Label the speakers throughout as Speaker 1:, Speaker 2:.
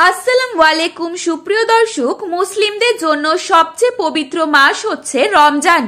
Speaker 1: আসসালামু আলাইকুম সুপ্রিয় দর্শক, মুসলিমদের জন্য সবচেয়ে পবিত্র মাস হচ্ছে রমজান।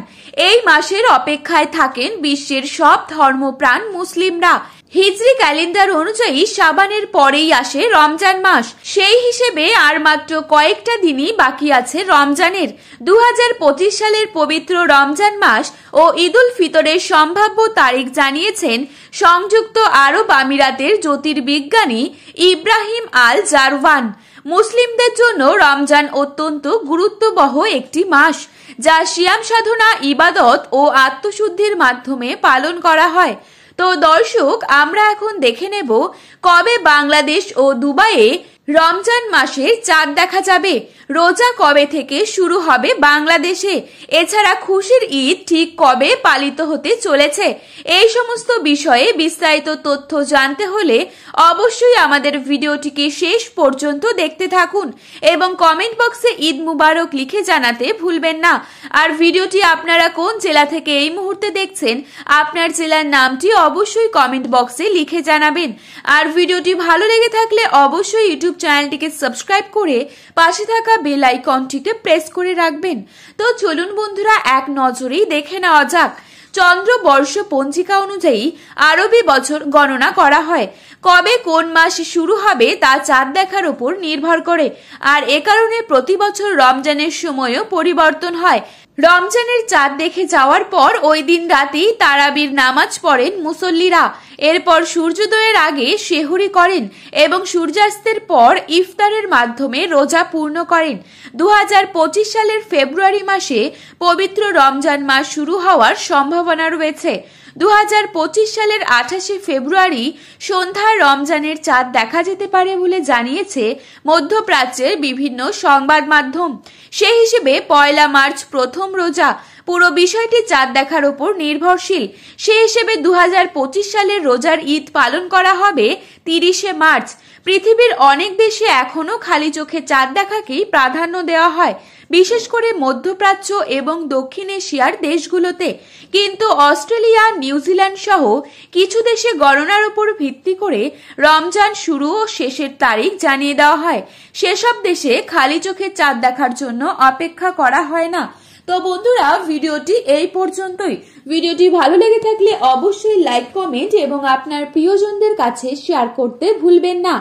Speaker 1: এই মাসের অপেক্ষায় থাকেন বিশ্বের সব ধর্মপ্রাণ মুসলিমরা। হিজরি ক্যালেন্ডার অনুযায়ী শাবানের পরেই আসে রমজান মাস। সেই হিসেবে আর মাত্র কয়েকটা দিনই বাকি আছে রমজানের। 2025 সালের পবিত্র রমজান মাস ও ঈদুল ফিতরের সম্ভাব্য তারিখ জানিয়েছেন সংযুক্ত আরব আমিরাতের জ্যোতির্বিজ্ঞানী ইব্রাহিম আল জারওয়ান। মুসলিমদের জন্য রমজান অত্যন্ত গুরুত্ববহ একটি মাস, যা সিয়াম সাধনা, ইবাদত ও আত্মশুদ্ধির মাধ্যমে পালন করা হয়। তো দর্শক, আমরা এখন দেখে নেব কবে বাংলাদেশ ও দুবাইয়ে রমজান মাসের চাঁদ দেখা যাবে, রোজা কবে থেকে শুরু হবে বাংলাদেশে, এছাড়া খুশির ঈদ ঠিক কবে পালিত হতে চলেছে। এই সমস্ত বিষয়ে বিস্তারিত তথ্য জানতে হলে অবশ্যই আমাদের ভিডিওটিকে শেষ পর্যন্ত দেখতে থাকুন এবং কমেন্ট বক্সে ঈদ মুবারক লিখে জানাতে ভুলবেন না। আর ভিডিওটি আপনারা কোন জেলা থেকে এই মুহূর্তে দেখছেন, আপনার জেলার নামটি অবশ্যই কমেন্ট বক্সে লিখে জানাবেন। আর ভিডিওটি ভালো লেগে থাকলে অবশ্যই ইউটিউব চ্যানেলটিকে সাবস্ক্রাইব করে পাশে থাকা বেল আইকনটিকে প্রেস করে রাখবেন। তো চলুন বন্ধুরা, এক নজরেই দেখে নেওয়া যাক। চন্দ্রবর্ষ পঞ্জিকা অনুযায়ী আরবি বছর গণনা করা হয়। কবে কোন মাস শুরু হবে তা চাঁদ দেখার উপর নির্ভর করে, আর এ কারণে প্রতি বছর রমজানের সময়ও পরিবর্তন হয়। রমজানের চাঁদ দেখে যাওয়ার পর ওই দিন রাতেই তারাবির নামাজ পড়েন মুসল্লিরা। এরপর সূর্যোদয়ের আগে সেহরি করেন এবং সূর্যাস্তের পর ইফতারের মাধ্যমে রোজা পূর্ণ করেন। 2025 সালের ফেব্রুয়ারি মাসে পবিত্র রমজান মাস শুরু হওয়ার সম্ভাবনা রয়েছে। 2025 সালের 28 ফেব্রুয়ারি সন্ধ্যায় রমজানের চাঁদ দেখা যেতে পারে বলে জানিয়েছে মধ্যপ্রাচ্যের বিভিন্ন সংবাদ মাধ্যম। সেই হিসেবে 1 মার্চ প্রথম রোজা। পুরো বিষয়টি চাঁদ দেখার উপর নির্ভরশীল। সেই হিসেবে 2025 সালের রোজার ঈদ পালন করা হবে 30 মার্চ। পৃথিবীর অনেক দেশে এখনো খালি চোখে চাঁদ দেখাকেই প্রাধান্য দেওয়া হয়, বিশেষ করে মধ্যপ্রাচ্য এবং দক্ষিণ এশিয়ার দেশগুলোতে। কিন্তু অস্ট্রেলিয়া, নিউজিল্যান্ড সহ কিছু দেশে গণনার উপর ভিত্তি করে রমজান শুরু ও শেষের তারিখ জানিয়ে দেওয়া হয়। সেসব দেশে খালি চোখে চাঁদ দেখার জন্য অপেক্ষা করা হয় না। তো বন্ধুরা, ভিডিওটি এই পর্যন্তই। ভিডিওটি ভালো লেগে থাকলে অবশ্যই লাইক, কমেন্ট এবং আপনার প্রিয়জনদের কাছে শেয়ার করতে ভুলবেন না।